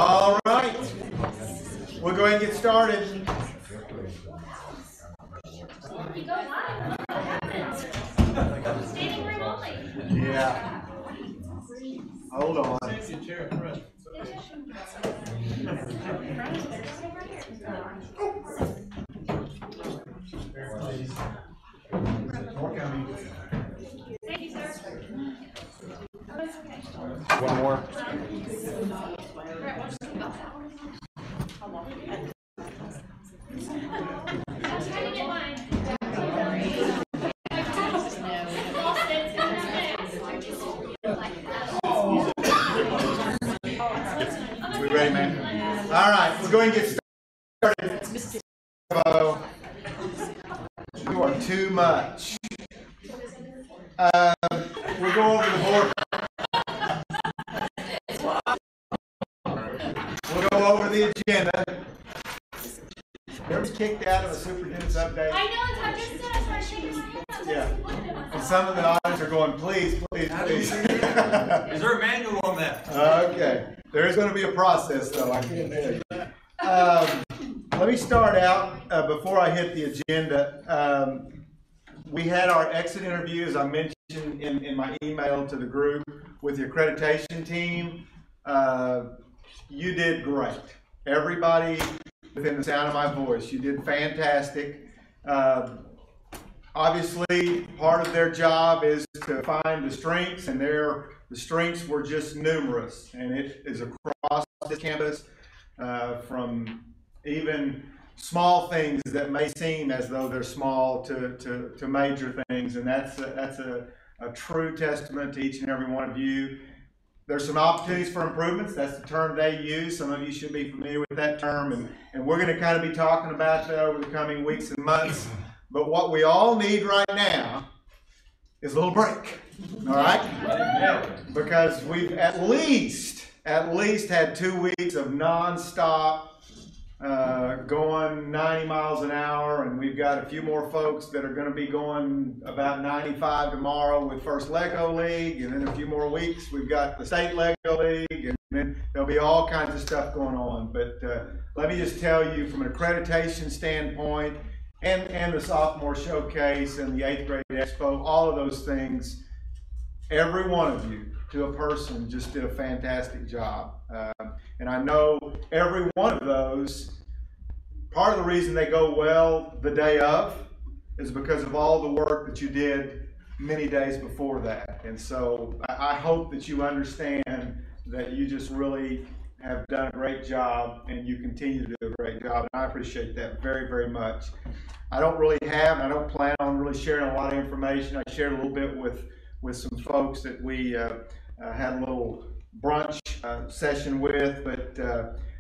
All right, we'll go ahead and get started. You go live. What happens? Standing room only. Yeah. Hold on. Thank you, sir. One more. I'm trying to get mine. We ready, man? All right, we're going to get started. You are too much. We'll go over the board. We'll go over the agenda. Everyone's kicked out of the superintendent's update. I know, I just said I started shaking my head. Yeah. And some of the audience are going, please, please, please. Is there a manual on that? Okay. There is going to be a process, though. I can't tell you. Let me start out before I hit the agenda. We had our exit interview, as I mentioned in my email to the group, with the accreditation team. You did great. Everybody within the sound of my voice, you did fantastic. Obviously, part of their job is to find the strengths, and the strengths were just numerous, and it is across the campus, from even small things that may seem as though they're small to major things, and that's a true testament to each and every one of you. There's some opportunities for improvements. That's the term they use. Some of you should be familiar with that term, and we're going to kind of be talking about that over the coming weeks and months. But what we all need right now is a little break, all right? Because we've at least had 2 weeks of nonstop going 90 miles an hour, and we've got a few more folks that are going to be going about 95 tomorrow with First Lego League, and then a few more weeks we've got the State Lego League, and then there'll be all kinds of stuff going on. But let me just tell you, from an accreditation standpoint, and the sophomore showcase and the 8th grade expo, all of those things, every one of you to a person just did a fantastic job. And I know every one of those, part of the reason they go well the day of is because of all the work that you did many days before that. And so I hope that you understand that you just really have done a great job, and you continue to do a great job. And I appreciate that very, very much. I don't plan on really sharing a lot of information. I shared a little bit with some folks that we had a little brunch session with, but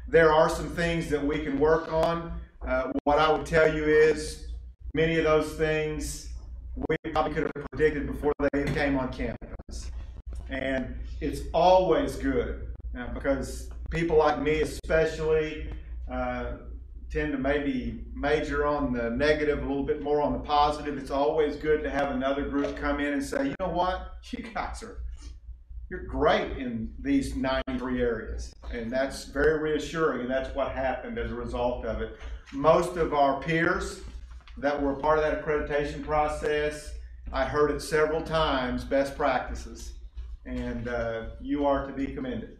there are some things that we can work on. What I would tell you is many of those things we probably could have predicted before they came on campus. And it's always good because people like me especially tend to maybe major on the negative, a little bit more on the positive. It's always good to have another group come in and say, you know what, you're great in these 93 areas. And that's very reassuring, and that's what happened as a result of it. Most of our peers that were part of that accreditation process, I heard it several times, best practices. And you are to be commended.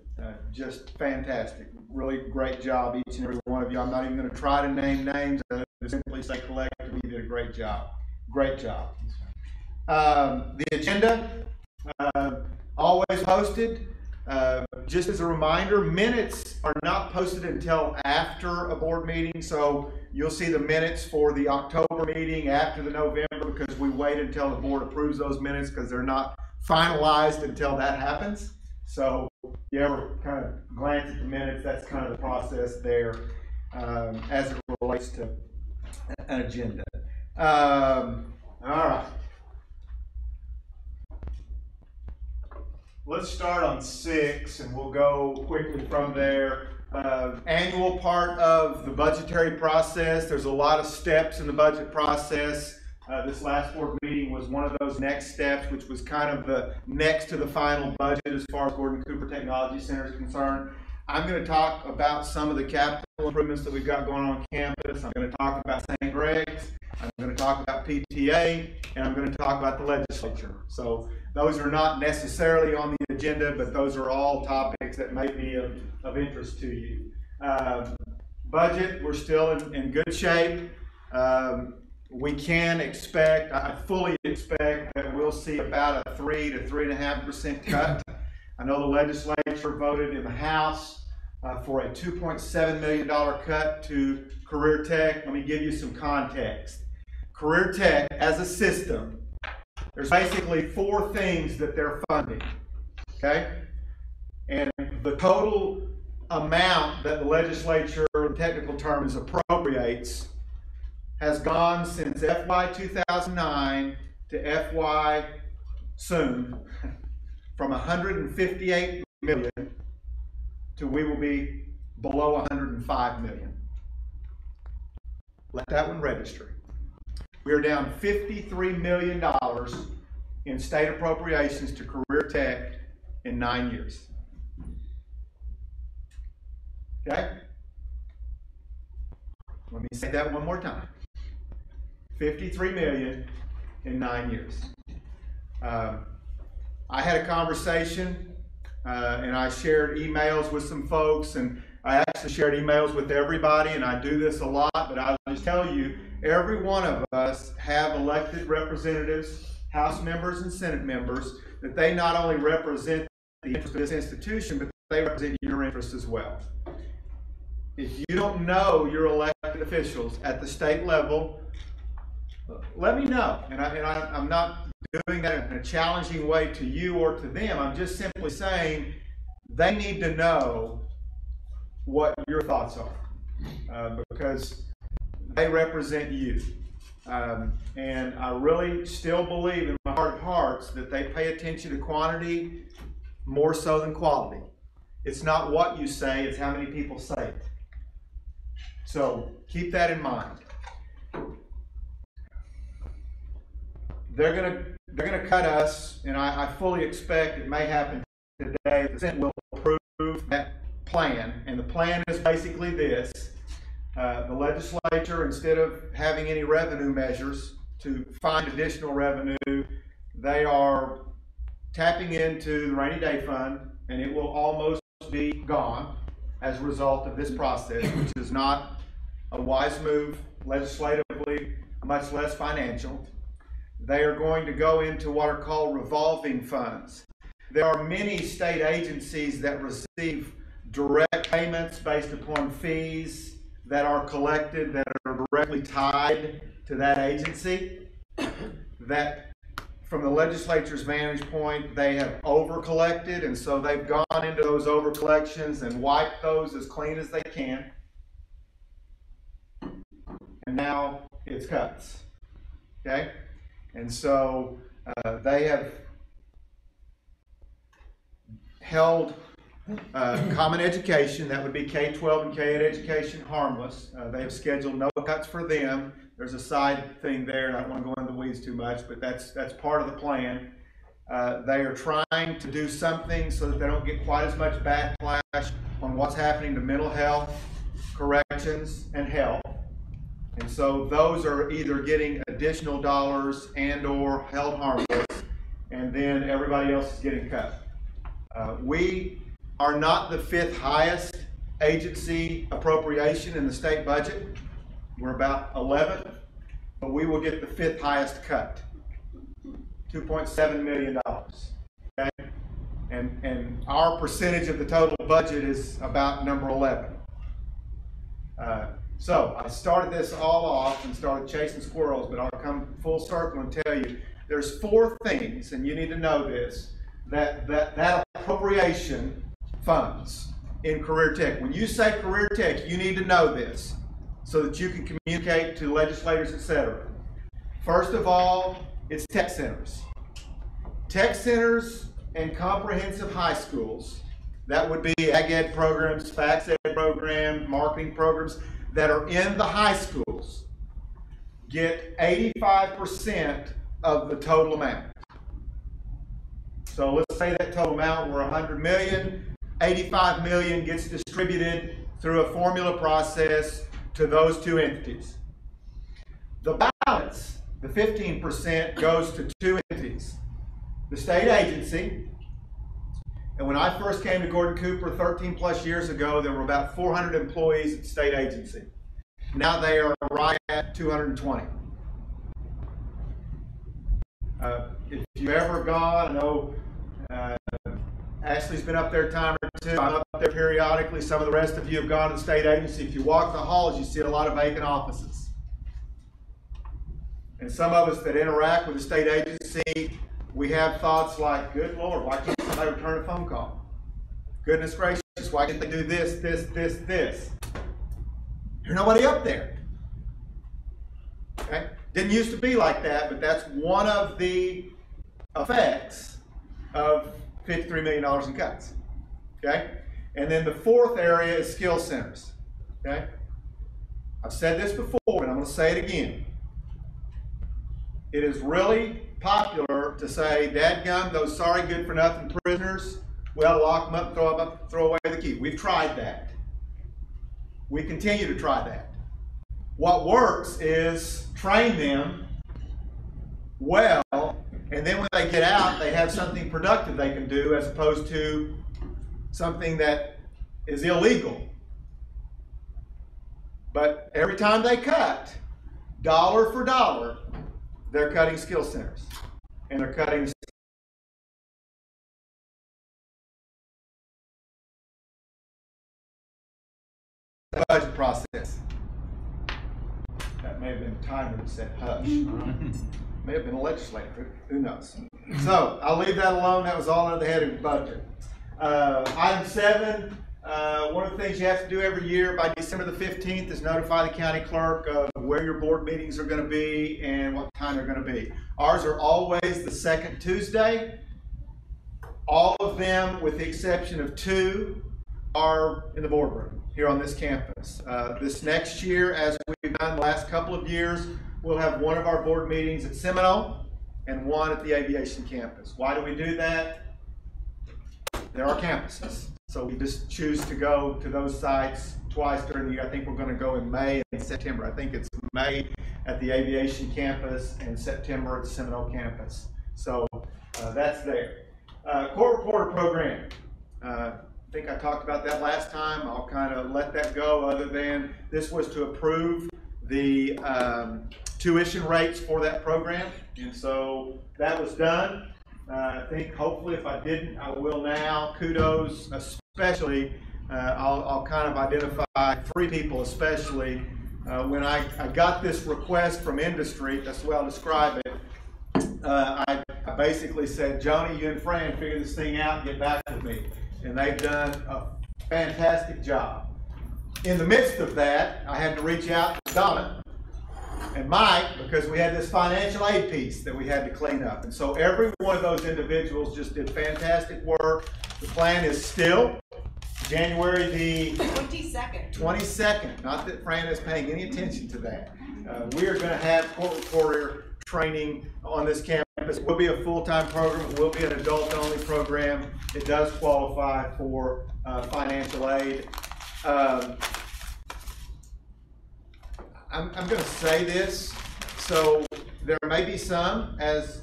Just fantastic. Really great job, each and every one of you. I'm not even going to try to name names. I simply say collectively, you did a great job. Great job. The agenda, always posted. Just as a reminder, minutes are not posted until after a board meeting. So you'll see the minutes for the October meeting after the November, because we wait until the board approves those minutes because they're not finalized until that happens. So if you ever kind of glance at the minutes, that's kind of the process there as it relates to an agenda. All right. Let's start on 6, and we'll go quickly from there. Annual part of the budgetary process. There's a lot of steps in the budget process. This last board meeting was one of those next steps, which was kind of the next to the final budget as far as Gordon Cooper Technology Center is concerned. I'm going to talk about some of the capital improvements that we've got going on campus. I'm going to talk about St. Greg's. I'm going to talk about PTA, and I'm going to talk about the legislature. So those are not necessarily on the agenda, but those are all topics that may be of interest to you. Budget, we're still in good shape. We can expect, I fully expect that we'll see about a 3 to 3.5% cut. I know the legislature voted in the House for a $2.7 million cut to Career Tech. Let me give you some context. Career Tech, as a system, there's basically 4 things that they're funding, okay? And the total amount that the legislature, in technical terms, appropriates has gone since FY 2009 to FY soon from 158 million to we will be below 105 million. Let that one register. We are down $53 million in state appropriations to Career Tech in 9 years. Okay? Let me say that one more time. 53 million in 9 years. I had a conversation and I shared emails with some folks, and I actually shared emails with everybody, and I do this a lot, but I'll just tell you, every one of us have elected representatives, House members and Senate members, that they not only represent the interest of this institution, but they represent your interest as well. If you don't know your elected officials at the state level, let me know. And I'm not doing that in a challenging way to you or to them. I'm just simply saying they need to know what your thoughts are because they represent you. And I really still believe in my heart of hearts that they pay attention to quantity more so than quality. It's not what you say, it's how many people say it. So keep that in mind. They're gonna cut us, and I fully expect it may happen today. The Senate will approve that plan, and the plan is basically this. The legislature, instead of having any revenue measures to find additional revenue, they are tapping into the rainy day fund, and it will almost be gone as a result of this process, which is not a wise move legislatively, much less financial. They are going to go into what are called revolving funds. There are many state agencies that receive direct payments based upon fees that are collected that are directly tied to that agency. That, from the legislature's vantage point, they have over-collected, and so they've gone into those over-collections and wiped those as clean as they can. And now it's cuts. Okay? And so they have held common education, that would be K-12 and K-8 education, harmless. They have scheduled no cuts for them. There's a side thing there, and I don't want to go into the weeds too much, but that's part of the plan. They are trying to do something so that they don't get quite as much backlash on what's happening to mental health, corrections, and health. And so those are either getting additional dollars and or held harmless, and then everybody else is getting cut. We are not the 5th highest agency appropriation in the state budget. We're about 11th, but we will get the 5th highest cut, $2.7 million. Okay? And our percentage of the total budget is about number 11. So I started this all off and started chasing squirrels, but I'll come full circle and tell you there's 4 things, and you need to know this, that appropriation funds in Career Tech. When you say Career Tech, you need to know this so that you can communicate to legislators, etc. First of all, it's tech centers. Tech centers and comprehensive high schools, that would be ag ed programs, fax ed programs, marketing programs, that are in the high schools get 85% of the total amount. So let's say that total amount were $100 million, 85 million gets distributed through a formula process to those two entities. The balance, the 15%, goes to two entities. The state agency, and when I first came to Gordon Cooper 13 plus years ago, there were about 400 employees at the state agency. Now they are right at 220. If you've ever gone, I know Ashley's been up there a time or two. I'm up there periodically. Some of the rest of you have gone to the state agency. If you walk the halls, you see a lot of vacant offices. And some of us that interact with the state agency, we have thoughts like, good Lord, why can't somebody return a phone call? Goodness gracious, why can't they do this, this, this, this? There's nobody up there. Okay? Didn't used to be like that, but that's one of the effects of $53 million in cuts. Okay? And then the fourth area is skill centers. Okay? I've said this before, and I'm going to say it again. It is really popular to say, dadgum, those sorry good-for-nothing prisoners, well, lock them up, throw away the key. We've tried that. We continue to try that. What works is train them well, and then when they get out, they have something productive they can do as opposed to something that is illegal. But every time they cut, dollar for dollar, they're cutting skill centers. And they're cutting the budget process. That may have been a timer that said hush. May have been a legislator. Who knows? So I'll leave that alone. That was all under the head of budget. Item 7. One of the things you have to do every year by December the 15th is notify the county clerk of where your board meetings are going to be and what time they're going to be. Ours are always the second Tuesday. All of them, with the exception of 2, are in the boardroom here on this campus. This next year, as we've done the last couple of years, we'll have one of our board meetings at Seminole and one at the aviation campus. Why do we do that? There are campuses. So we just choose to go to those sites twice during the year. I think we're going to go in May and September. I think it's May at the aviation campus and September at the Seminole campus. So that's there. Court reporter program. I think I talked about that last time. I'll kind of let that go, other than this was to approve the tuition rates for that program. And so that was done. I think hopefully if I didn't, I will now. Kudos, especially, I'll kind of identify 3 people especially. When I got this request from industry, that's the way I'll describe it, I basically said, Joni, you and Fran figure this thing out and get back with me. And they've done a fantastic job. In the midst of that, I had to reach out to Donna and Mike, because we had this financial aid piece that we had to clean up. And so every one of those individuals just did fantastic work. The plan is still January the 22nd. Not that Fran is paying any attention to that. We are going to have court reporter training on this campus. It will be a full-time program. It will be an adult-only program. It does qualify for financial aid. I'm going to say this, so there may be some, as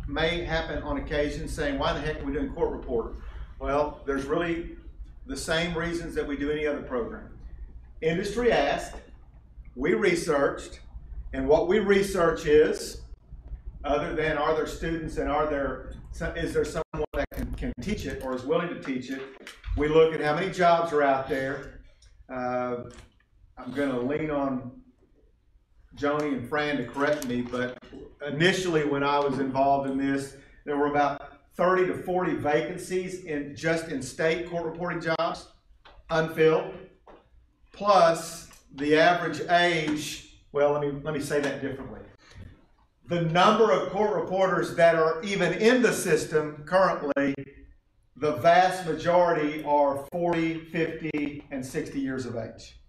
may happen on occasion, saying, why the heck are we doing court reporter? Well, there's really the same reasons that we do any other program. Industry asked, we researched, and what we research is, other than are there students and is there someone that can teach it or is willing to teach it, we look at how many jobs are out there. I'm going to lean on Joni and Fran to correct me, but initially when I was involved in this, there were about 30 to 40 vacancies just in state court reporting jobs, unfilled, plus the average age, well, let me say that differently. The number of court reporters that are even in the system currently, the vast majority are 40, 50, and 60 years of age.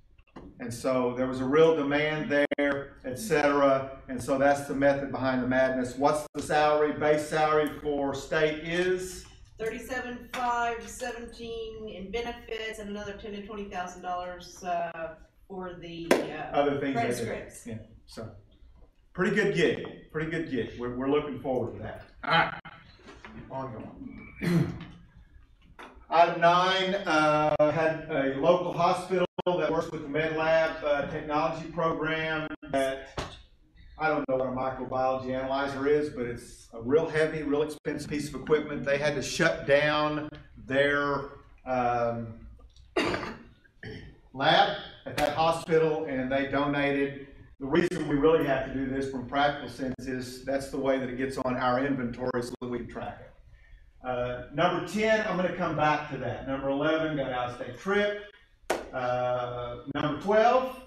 And so there was a real demand there, etc. And so that's the method behind the madness. What's the salary? Base salary for state is $37,517 in benefits, and another $10,000 to $20,000 for the Other things. transcripts. Yeah. So pretty good gig. Pretty good gig. We're looking forward to that. All right. Ongoing. Item 9 had a local hospital that works with the MedLab technology program. That I don't know what a microbiology analyzer is, but it's a real heavy, real expensive piece of equipment. They had to shut down their lab at that hospital, and they donated. The reason we really have to do this from a practical sense is that's the way that it gets on our inventory so that we can track it. Number 10, I'm going to come back to that. Number 11, got an out-of-state trip. Number 12,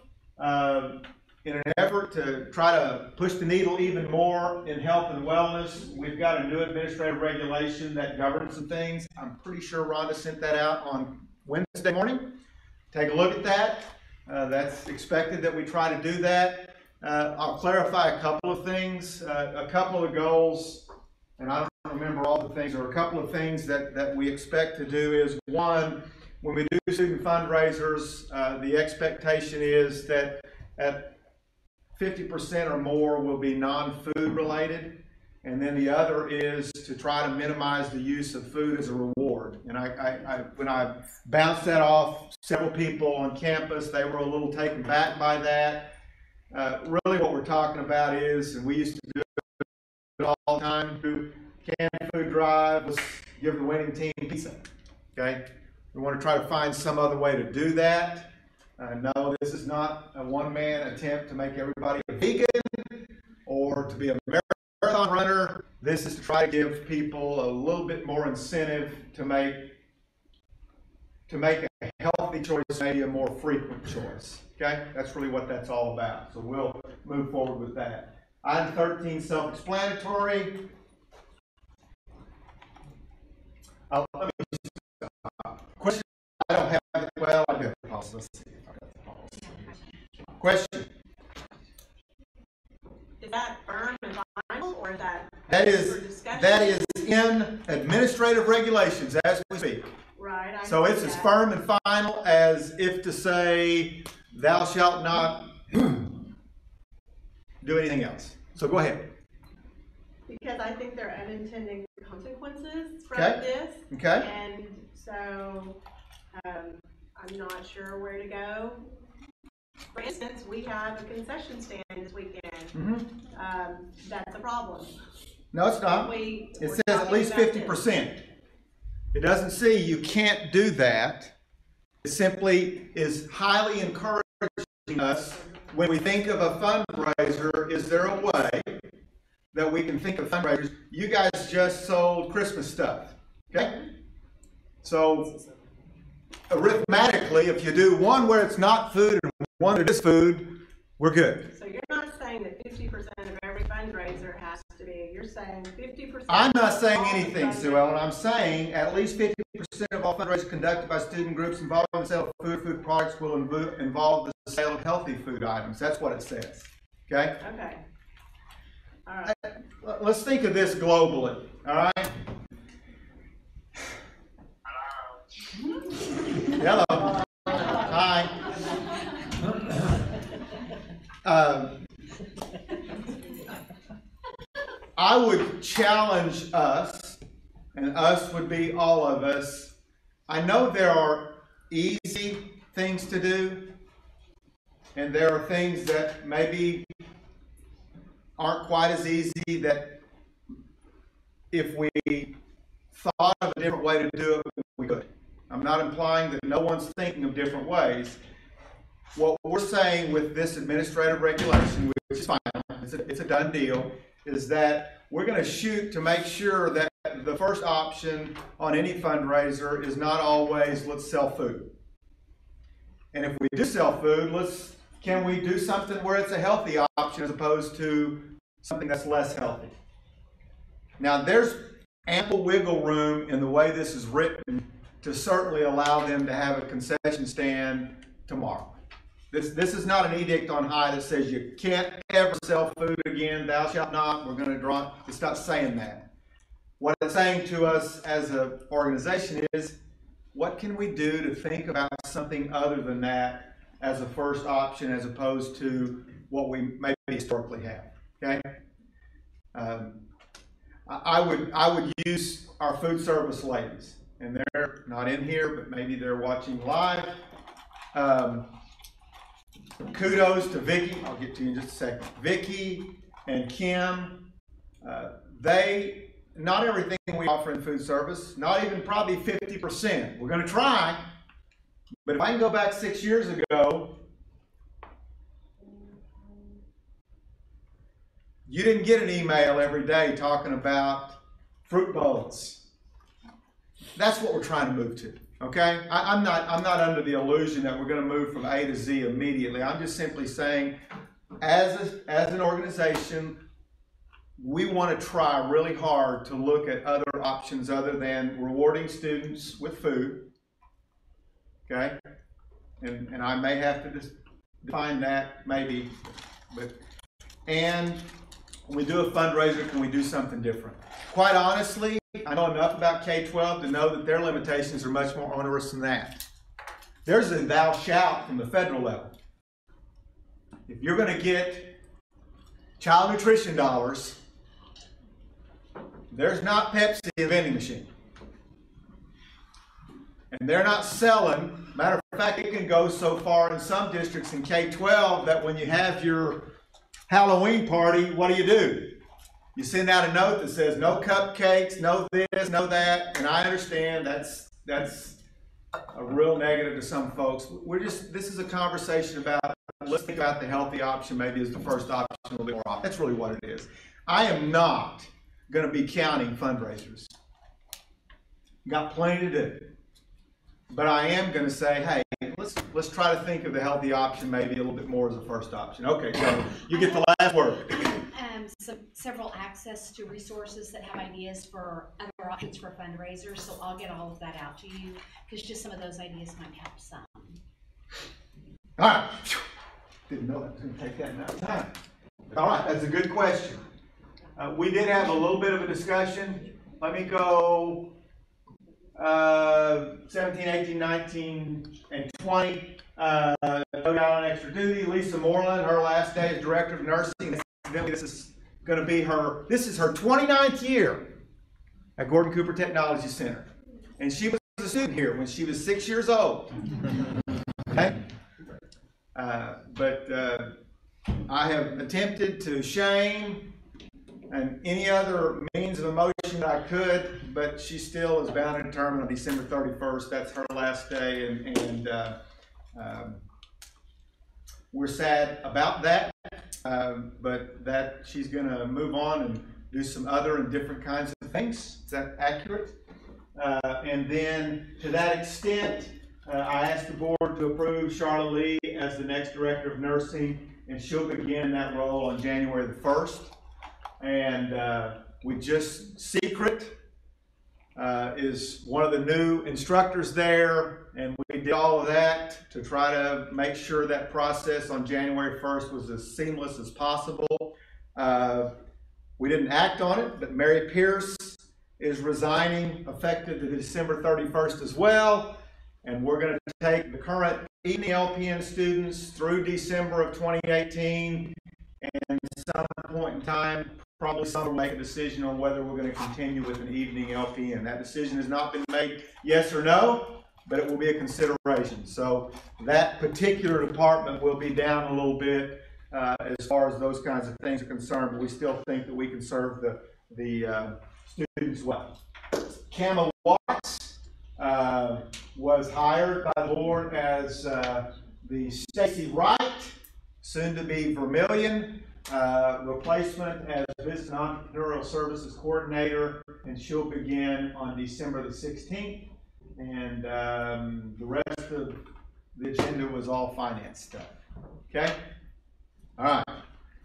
in an effort to try to push the needle even more in health and wellness, we've got a new administrative regulation that governs some things. I'm pretty sure Rhonda sent that out on Wednesday morning. Take a look at that. That's expected that we try to do that. I'll clarify a couple of things. A couple of goals, and I don't remember all the things. There are a couple of things that we expect to do is, one, when we do student fundraisers, the expectation is that at 50% or more will be non-food related, and then the other is to try to minimize the use of food as a reward. And when I bounced that off several people on campus, they were a little taken back by that. Really what we're talking about is, and we used to do it all the time through canned food drive, let's give the winning team pizza, okay? We want to try to find some other way to do that. No, this is not a one-man attempt to make everybody a vegan or to be a marathon runner. This is to try to give people a little bit more incentive to make a healthy choice, maybe a more frequent choice. Okay, that's really what that's all about. So we'll move forward with that. Item 13, self-explanatory. Let me question. I don't have it. Well, I do. Let's see if I got the policy. Question. Is that firm and final, or is that for discussion? That is in administrative regulations as we speak. Right. So it's as firm and final as if to say, thou shalt not do anything else. So go ahead. Because I think there are unintended consequences from Okay. this. Okay. And so I'm not sure where to go. For instance, we have a concession stand this weekend. Mm-hmm. That's a problem. No, it's not. It says at least 50%. It doesn't say you can't do that. It simply is highly encouraging us when we think of a fundraiser. Is there a way that we can think of fundraisers? You guys just sold Christmas stuff, okay? So arithmetically, if you do one where it's not food and one that is food, we're good. So you're not saying that 50% of every fundraiser has to be. You're saying 50%. I'm not saying anything, Sue Ellen. I'm saying at least 50% of all fundraisers conducted by student groups involving the sale of food products will involve the sale of healthy food items. That's what it says. Okay? Okay. All right. Let's think of this globally. All right? Hello. Hi. I would challenge us, and us would be all of us. I know there are easy things to do, and there are things that maybe aren't quite as easy, that if we thought of a different way to do it, we could. I'm not implying that no one's thinking of different ways. What we're saying with this administrative regulation, which is fine, it's a done deal, is that we're going to shoot to make sure that the first option on any fundraiser is not always, let's sell food. And if we do sell food, can we do something where it's a healthy option as opposed to something that's less healthy? Now, there's ample wiggle room in the way this is written to certainly allow them to have a concession stand tomorrow. This is not an edict on high that says you can't ever sell food again, thou shalt not, we're going to draw. It's not saying that. what it's saying to us as an organization is, what can we do to think about something other than that as a first option as opposed to what we maybe historically have, okay? I would use our food service ladies, and they're not in here, but maybe they're watching live. Kudos to Vicki. I'll get to you in just a second. Vicki and Kim, not everything we offer in food service, not even probably 50%. We're going to try, but if I can go back 6 years ago, you didn't get an email every day talking about fruit bowls. That's what we're trying to move to. Okay, I'm not under the illusion that we're going to move from A to Z immediately. I'm just simply saying, as an organization, we want to try really hard to look at other options other than rewarding students with food. Okay, and I may have to define that maybe, and when we do a fundraiser, can we do something different? Quite honestly, I know enough about K-12 to know that their limitations are much more onerous than that. There's a thou shalt from the federal level. If you're going to get child nutrition dollars, there's not Pepsi in the vending machine. And they're not selling. Matter of fact, it can go so far in some districts in K-12 that when you have your Halloween party, what do? You send out a note that says no cupcakes, no this, no that, and I understand that's a real negative to some folks. This is a conversation about, let's think about the healthy option maybe as the first option, a little bit more option. That's really what it is. I am not going to be counting fundraisers. Got plenty to do. But I am going to say, hey, let's try to think of the healthy option maybe a little bit more as a first option. Okay, so you get the last word. Several access to resources that have ideas for other options for fundraisers, so I'll get all of that out to you, because just some of those ideas might help some. All right. Didn't know that was going to take that amount of time. All right, that's a good question. We did have a little bit of a discussion. Let me go 17, 18, 19, and 20. Go down on extra duty. Lisa Moreland, her last day as Director of Nursing. This is going to be her 29th year at Gordon Cooper Technology Center. And she was a student here when she was 6 years old. Okay? But I have attempted to shame and any other means of emotion that I could, but she still is bound and determined on December 31st. That's her last day, and we're sad about that, but that she's going to move on and do some other and different kinds of things. Is that accurate? And then to that extent, I asked the board to approve Charlotte Lee as the next Director of Nursing, and she'll begin that role on January the 1st. And we just, Secret is one of the new instructors there, and we did all of that to try to make sure that process on January 1st was as seamless as possible. We didn't act on it, but Mary Pierce is resigning effective to December 31st as well, and we're going to take the current evening LPN students through December of 2018, and at some point in time, probably some will make a decision on whether we're going to continue with an evening LPN. That decision has not been made yes or no, but it will be a consideration. So that particular department will be down a little bit as far as those kinds of things are concerned, but we still think that we can serve the students well. Kama Watts was hired by the board as the Stacy Wright, soon to be Vermillion, replacement as Business and Entrepreneurial Services Coordinator, and she'll begin on December the 16th. And the rest of the agenda was all finance stuff. Okay? All right.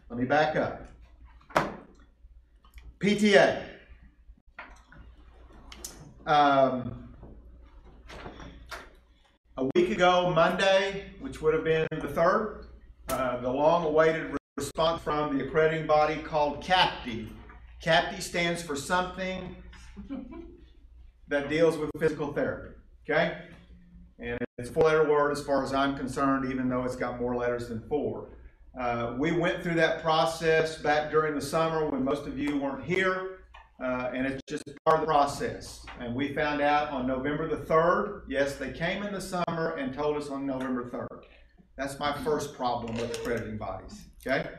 Let me back up. PTA. A week ago, Monday, which would have been the 3rd, the long-awaited response from the accrediting body called CAPTI. CAPTI stands for something that deals with physical therapy, okay? And it's a 4-letter word as far as I'm concerned, even though it's got more letters than 4. We went through that process back during the summer when most of you weren't here, and it's just part of the process. And we found out on November the 3rd, yes, they came in the summer and told us on November 3rd. That's my first problem with accrediting bodies, okay?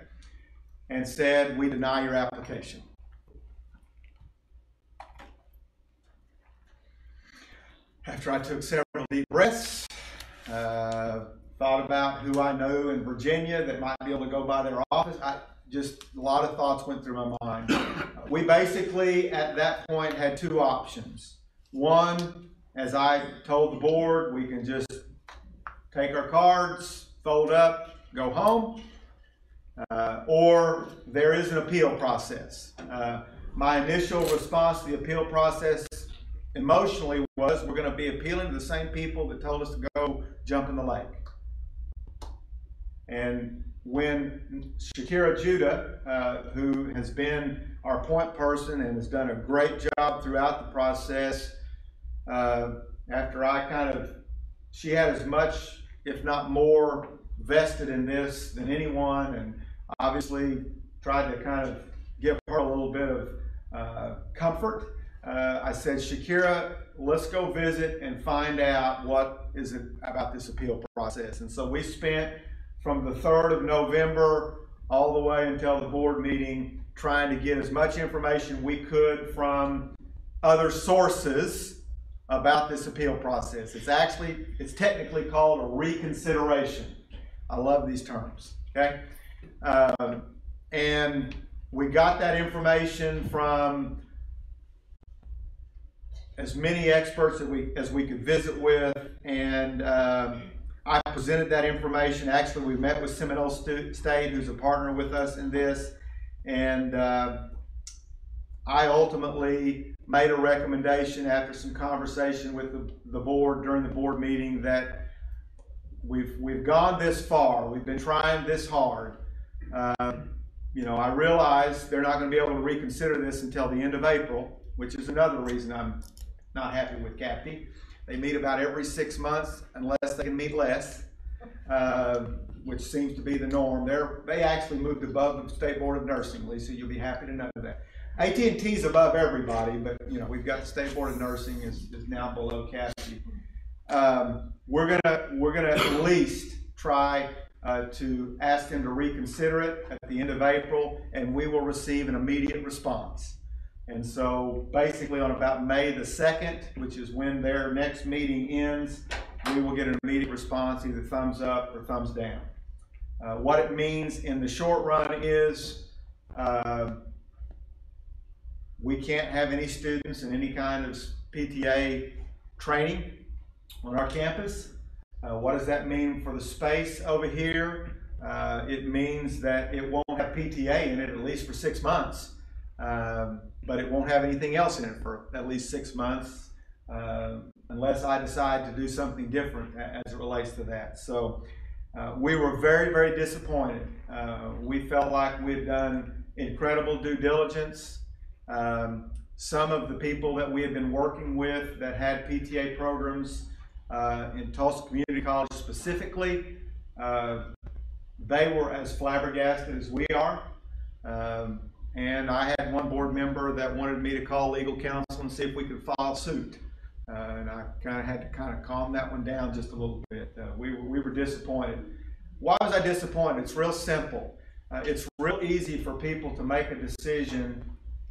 And said, we deny your application. After I took several deep breaths, thought about who I know in Virginia that might be able to go by their office, just a lot of thoughts went through my mind. We basically, at that point, had 2 options. One, as I told the board, we can just take our cards, fold up, go home, or there is an appeal process. My initial response to the appeal process emotionally was, we're going to be appealing to the same people that told us to go jump in the lake. And when Shakira Judah, who has been our point person and has done a great job throughout the process, after she had as much, if not more, vested in this than anyone, and obviously tried to kind of give her a little bit of comfort. I said, Shakira, let's go visit and find out what is it about this appeal process. And so we spent from the 3rd of November all the way until the board meeting trying to get as much information we could from other sources about this appeal process. It's technically called a reconsideration. I love these terms, okay? And we got that information from as many experts as we could visit with, and I presented that information. Actually, we met with Seminole State, who's a partner with us in this, and I ultimately made a recommendation after some conversation with the board during the board meeting that we've gone this far. We've been trying this hard. I realize they're not going to be able to reconsider this until the end of April, which is another reason I'm not happy with CAPTI. They meet about every 6 months unless they can meet less, which seems to be the norm. They actually moved above the State Board of Nursing, Lisa. You'll be happy to know that. AT&T's above everybody, but we've got the State Board of Nursing is now below CAPTI. We're gonna at least try to ask them to reconsider it at the end of April, and we will receive an immediate response. And so basically on about May the 2nd, which is when their next meeting ends, we will get an immediate response, either thumbs up or thumbs down. What it means in the short run is we can't have any students in any kind of PTA training on our campus. What does that mean for the space over here? It means that it won't have PTA in it at least for 6 months. But it won't have anything else in it for at least 6 months, unless I decide to do something different as it relates to that. So we were very, very disappointed. We felt like we had done incredible due diligence. Some of the people that we had been working with that had PTA programs in Tulsa Community College specifically, they were as flabbergasted as we are. And I had one board member that wanted me to call legal counsel and see if we could file suit. And I kind of had to calm that one down just a little bit. We were disappointed. Why was I disappointed? It's real simple. It's real easy for people to make a decision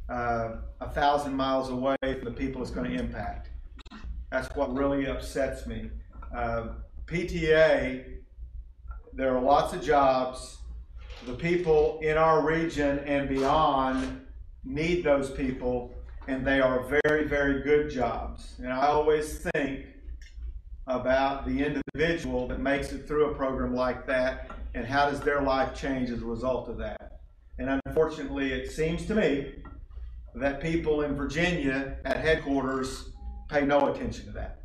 1,000 miles away from the people it's going to impact. That's what really upsets me. PTA, there are lots of jobs. The people in our region and beyond need those people, and they are very, very good jobs. And I always think about the individual that makes it through a program like that, and how does their life change as a result of that. And unfortunately, it seems to me that people in Virginia at headquarters pay no attention to that.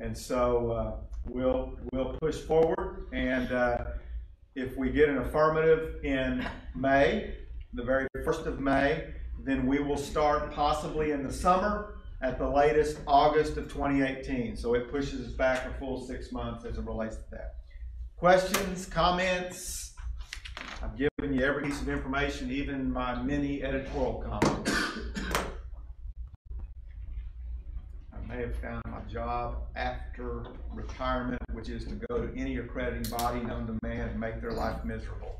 And so we'll push forward, and if we get an affirmative in May, the very 1st of May, then we will start possibly in the summer, at the latest August of 2018. So it pushes us back a full 6 months as it relates to that. Questions, comments? I've given you every piece of information, even my mini editorial comments. I may have found my job after retirement, which is to go to any accrediting body known to man and make their life miserable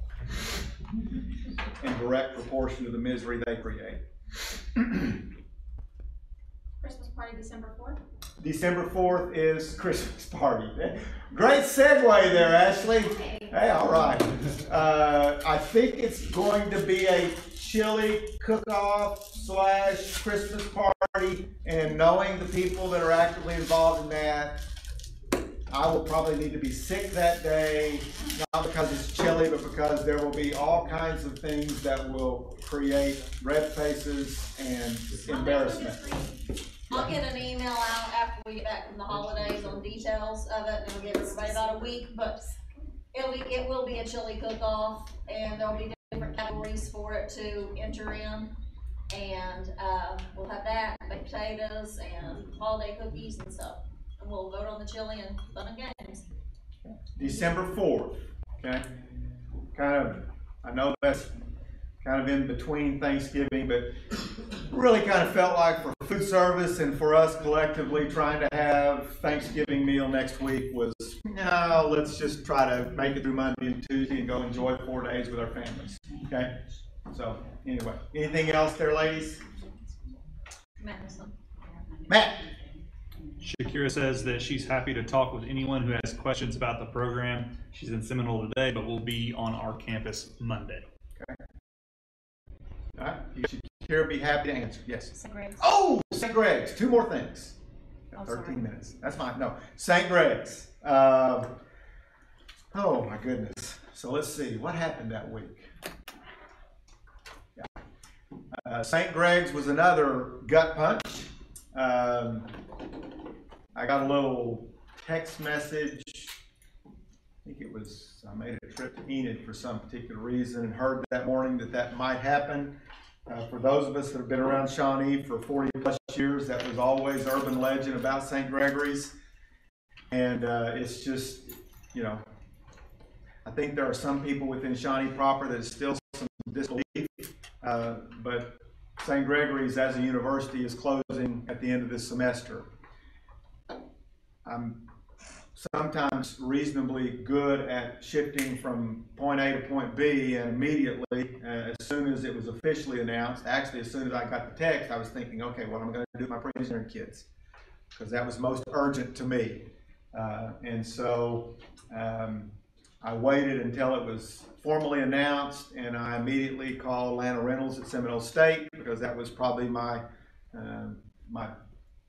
in direct proportion to the misery they create. Christmas party December 4th? December 4th is Christmas party. Great segue there, Ashley. Hey, all right. I think it's going to be a chili cook-off / Christmas party, and knowing the people that are actively involved in that, I will probably need to be sick that day, not because it's chilly, but because there will be all kinds of things that will create red faces and embarrassment. I'll get an email out after we get back from the holidays on details of it, and it'll give everybody about a week, but it will be a chili cook-off, and there'll be different categories for it to enter in, and we'll have that, baked potatoes, and holiday cookies and stuff, and we'll vote on the chili and fun and games. December 4th, okay? I know that's kind of in between Thanksgiving, but really kind of felt like for food service and for us collectively trying to have Thanksgiving meal next week was, no, let's just try to make it through Monday and Tuesday and go enjoy 4 days with our families, okay? So, anyway, anything else there, ladies? Matt. Shakira says that she's happy to talk with anyone who has questions about the program. She's in Seminole today, but will be on our campus Monday. Okay. All right. You should Shakira be happy to answer. Yes. St. Greg's. Oh, St. Greg's. 2 more things. Oh, 13 sorry. minutes. That's fine. No. St. Greg's. Oh my goodness. So let's see. What happened that week? Yeah. St. Greg's was another gut punch. I got a little text message. I think it was, I made a trip to Enid for some particular reason and heard that morning that might happen. For those of us that have been around Shawnee for 40 plus years, that was always urban legend about St. Gregory's. And it's just, you know, I think there are some people within Shawnee proper that is still some disbelief. But St. Gregory's as a university is closing at the end of this semester. I'm sometimes reasonably good at shifting from point A to point B, and immediately, as soon as it was officially announced, actually as soon as I got the text, I was thinking, okay, what am I going to do with my pre-engineering kids? Because that was most urgent to me. And so I waited until it was formally announced, and I immediately called Lana Reynolds at Seminole State, because that was probably my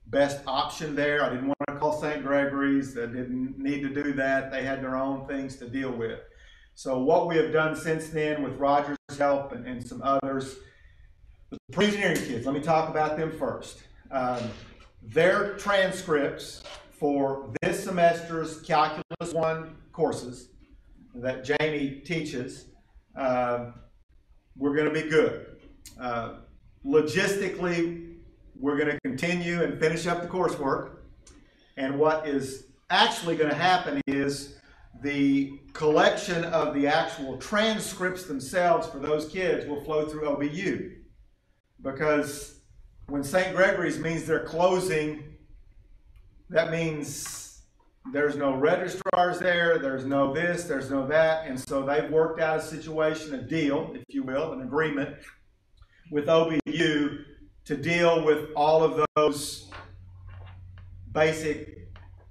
best option there. I didn't want to call St. Gregory's. I didn't need to do that. They had their own things to deal with. So what we have done since then with Roger's help and some others, the pre-engineering kids, let me talk about them first. Their transcripts for this semester's Calculus 1 courses that Jamie teaches, we're going to be good. Logistically, we're going to continue and finish up the coursework. And what is actually going to happen is the collection of the actual transcripts themselves for those kids will flow through OBU. Because when St. Gregory's means they're closing, that means there's no registrars there, there's no this, there's no that. And so they've worked out a situation, a deal, if you will, an agreement with OBU to deal with all of those basic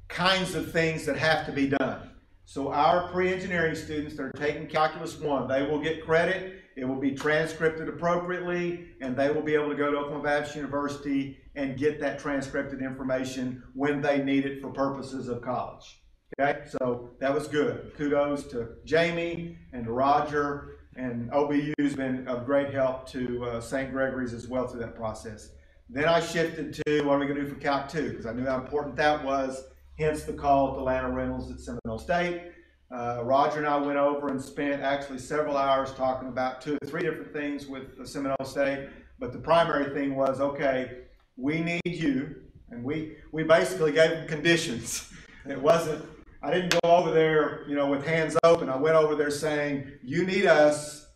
kinds of things that have to be done. So our pre-engineering students that are taking Calculus 1, they will get credit, it will be transcripted appropriately, and they will be able to go to Oklahoma Baptist University and get that transcripted information when they need it for purposes of college. Okay, so that was good. Kudos to Jamie and to Roger. And OBU's been of great help to St. Gregory's as well through that process. Then I shifted to what are we going to do for Calc 2, because I knew how important that was, hence the call to Lana Reynolds at Seminole State. Roger and I went over and spent actually several hours talking about 2 or 3 different things with Seminole State. But the primary thing was, okay, we need you, and we basically gave them conditions. It wasn't, I didn't go over there, with hands open. I went over there saying, you need us,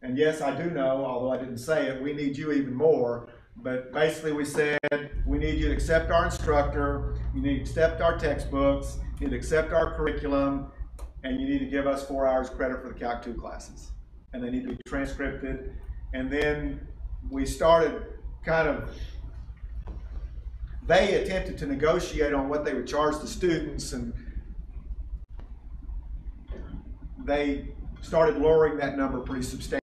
and yes, I do know, although I didn't say it, we need you even more. But basically we said, we need you to accept our instructor, you need to accept our textbooks, you need to accept our curriculum, and you need to give us 4 hours credit for the Calc 2 classes. And they need to be transcribed. And then we started they attempted to negotiate on what they would charge the students, and they started lowering that number pretty substantially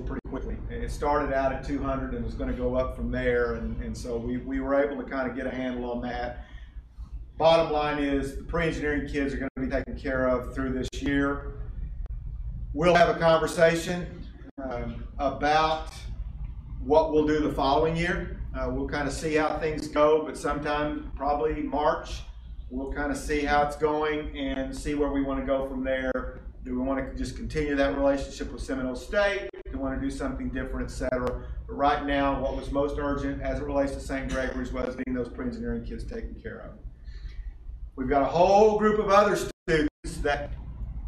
pretty quickly. It started out at 200 and was going to go up from there, and so we were able to kind of get a handle on that. Bottom line is the pre-engineering kids are going to be taken care of through this year. We'll have a conversation about what we'll do the following year. We'll kind of see how things go, but sometime probably March, we'll kind of see how it's going and see where we want to go from there. Do we want to just continue that relationship with Seminole State? Do we want to do something different, etc.? But right now, what was most urgent as it relates to St. Gregory's was getting those pre-engineering kids taken care of. We've got a whole group of other students that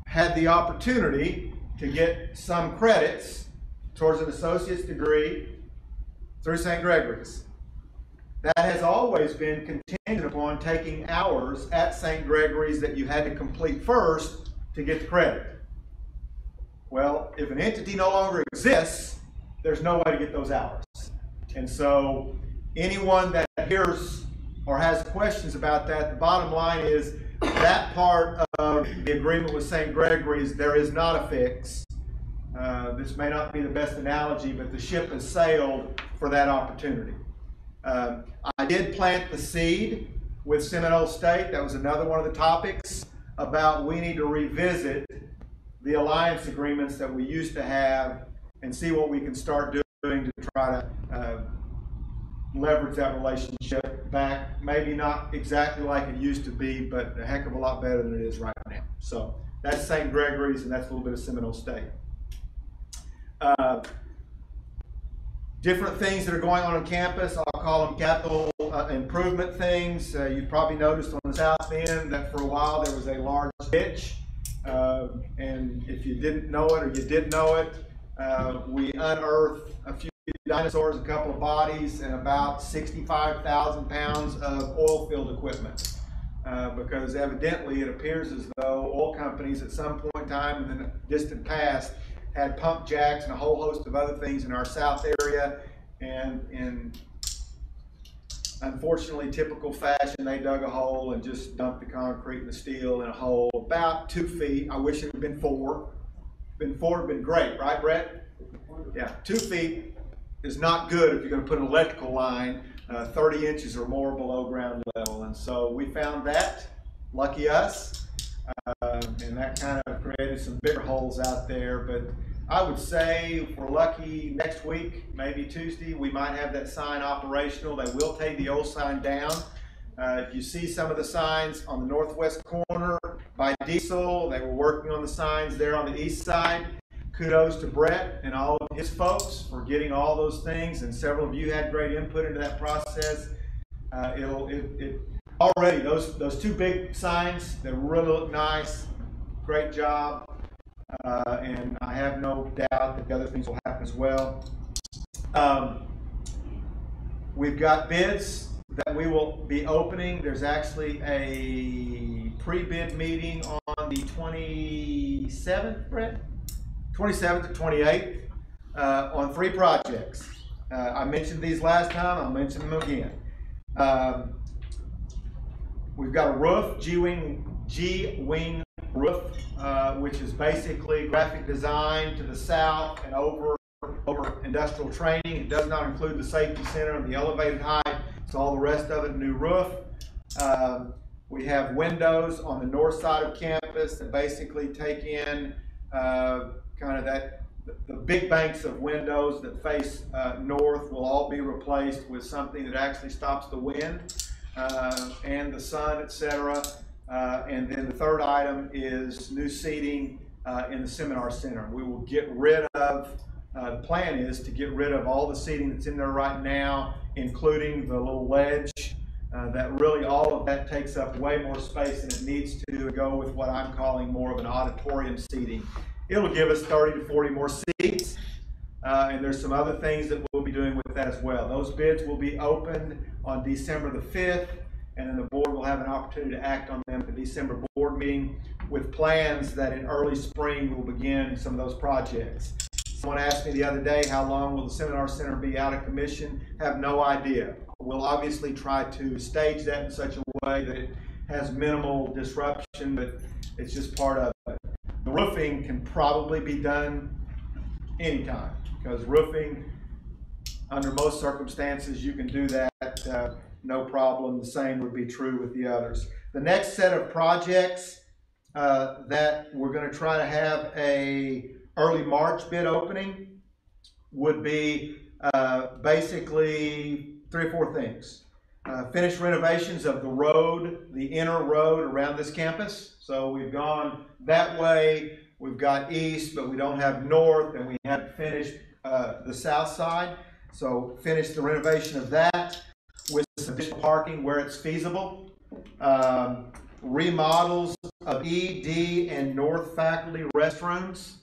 had the opportunity to get some credits towards an associate's degree through St. Gregory's. That has always been contingent upon taking hours at St. Gregory's that you had to complete first to get the credit. Well, if an entity no longer exists, there's no way to get those hours. And so anyone that hears or has questions about that, the bottom line is that part of the agreement with St. Gregory's, there is not a fix. This may not be the best analogy, but the ship has sailed for that opportunity. I did plant the seed with Seminole State. That was another one of the topics about we need to revisit the alliance agreements that we used to have and see what we can start doing to try to leverage that relationship back. Maybe not exactly like it used to be, but a heck of a lot better than it is right now. So that's St. Gregory's, and that's a little bit of Seminole State. Different things that are going on campus, I'll call them capital improvement things. You've probably noticed on the south end that for a while there was a large ditch. And if you didn't know it or you did know it, we unearthed a few dinosaurs, a couple of bodies, and about 65,000 pounds of oil field equipment. Because evidently it appears as though oil companies at some point in time in the distant past had pump jacks and a whole host of other things in our south area, and in unfortunately typical fashion, they dug a hole and just dumped the concrete and the steel in a hole about 2 feet. I wish it had been 4. Been 4 would have been great, right, Brett? Yeah, 2 feet is not good if you're going to put an electrical line 30 inches or more below ground level. And so we found that, lucky us. And that kind of created some bigger holes out there. But I would say if we're lucky, next week, maybe Tuesday, we might have that sign operational. They will take the old sign down. If you see some of the signs on the northwest corner by Diesel, they were working on the signs there on the east side. Kudos to Brett and all of his folks for getting all those things, and several of you had great input into that process. Already, those 2 big signs, they really look nice. Great job. And I have no doubt that the other things will happen as well. We've got bids that we will be opening. There's actually a pre-bid meeting on the 27th, Brett? 27th to 28th on 3 projects. I mentioned these last time. I'll mention them again. We've got a roof, G-wing roof, which is basically graphic design to the south and over industrial training. It does not include the safety center and the elevated height. It's all the rest of it, new roof. We have windows on the north side of campus that basically take in kind of the big banks of windows that face north will all be replaced with something that actually stops the wind and the sun, etc. And then the third item is new seating in the seminar center. We will get rid of The plan is to get rid of all the seating that's in there right now, including the little ledge. That really, all of that takes up way more space than it needs to go with what I'm calling more of an auditorium seating. It'll give us 30 to 40 more seats, and there's some other things that we'll be doing with that as well. Those bids will be opened on December the 5th, and then the board will have an opportunity to act on them at the December board meeting with plans that in early spring we'll begin some of those projects. Someone asked me the other day, how long will the seminar center be out of commission? Have no idea. We'll obviously try to stage that in such a way that it has minimal disruption, but it's just part of it. The roofing can probably be done anytime, because roofing, under most circumstances, you can do that no problem. The same would be true with the others. The next set of projects that we're going to try to have a early March bid opening would be basically 3 or 4 things. Finish renovations of the road, the inner road around this campus. So we've gone that way, we've got east, but we don't have north, and we haven't finished the south side. So finish the renovation of that with some additional parking where it's feasible. Remodels of E, D, and North faculty restrooms.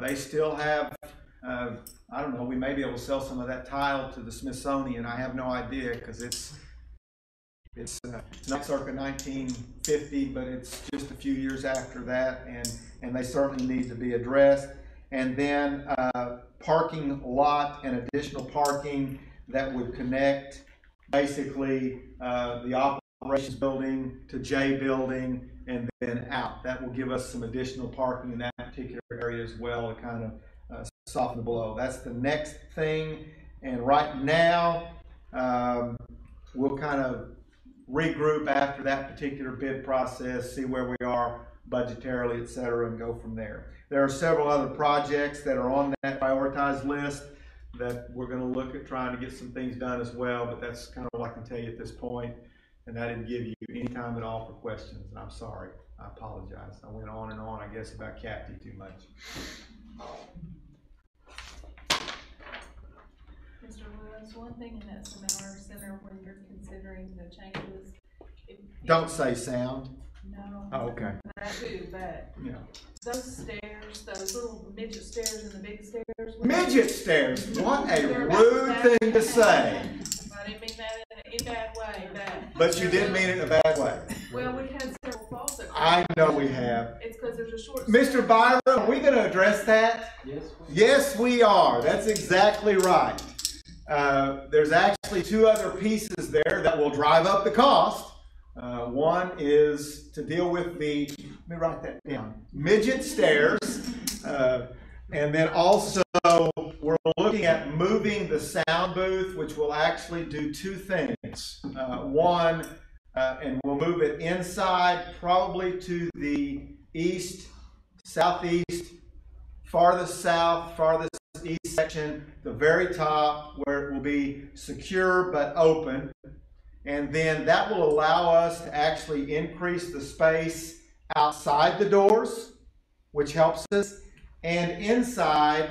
They still have, I don't know, we may be able to sell some of that tile to the Smithsonian. I have no idea, because it's not circa 1950, but it's just a few years after that, and they certainly need to be addressed. And then parking lot and additional parking that would connect basically the operations building to J building and then out. That will give us some additional parking in that particular area as well to kind of soften the blow. That's the next thing. And right now, we'll kind of regroup after that particular bid process, see where we are budgetarily, et cetera, and go from there. There are several other projects that are on that prioritized list that we're going to look at trying to get some things done as well, but that's kind of what I can tell you at this point. And I didn't give you any time at all for questions, and I'm sorry. I apologize. I went on and on, I guess, about Capty too much. Mr. Lewis, one thing in that seminar center when you're considering the changes. Don't say sound. No. Oh, okay. That too, but Yeah. those stairs, those little midget stairs and the big stairs. Midget stairs. What a rude thing to say. I didn't mean that in a bad way, But you did mean it in a bad way. well, we had several faults. I know we have. It's because there's a short. Mr. Byron, are we going to address that? Yes, we are. That's exactly right. There's actually 2 other pieces there that will drive up the cost. One is to deal with the, let me write that down, midget stairs. And then also we're looking at moving the sound booth, which will actually do 2 things. One, and we'll move it inside, probably to the east, southeast, farthest south, farthest east section, the very top, where it will be secure but open. And then that will allow us to actually increase the space outside the doors, which helps us. And inside,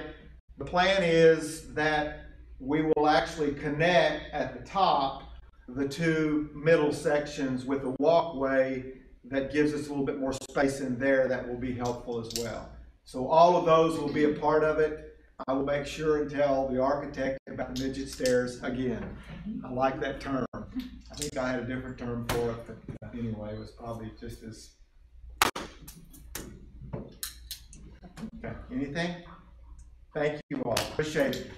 the plan is that we will actually connect at the top the 2 middle sections with a walkway that gives us a little bit more space in there that will be helpful as well. So all of those will be a part of it. I will make sure and tell the architect about the midget stairs again. I like that term. I think I had a different term for it, but anyway, it was probably just as... Okay, anything? Thank you all. Appreciate it.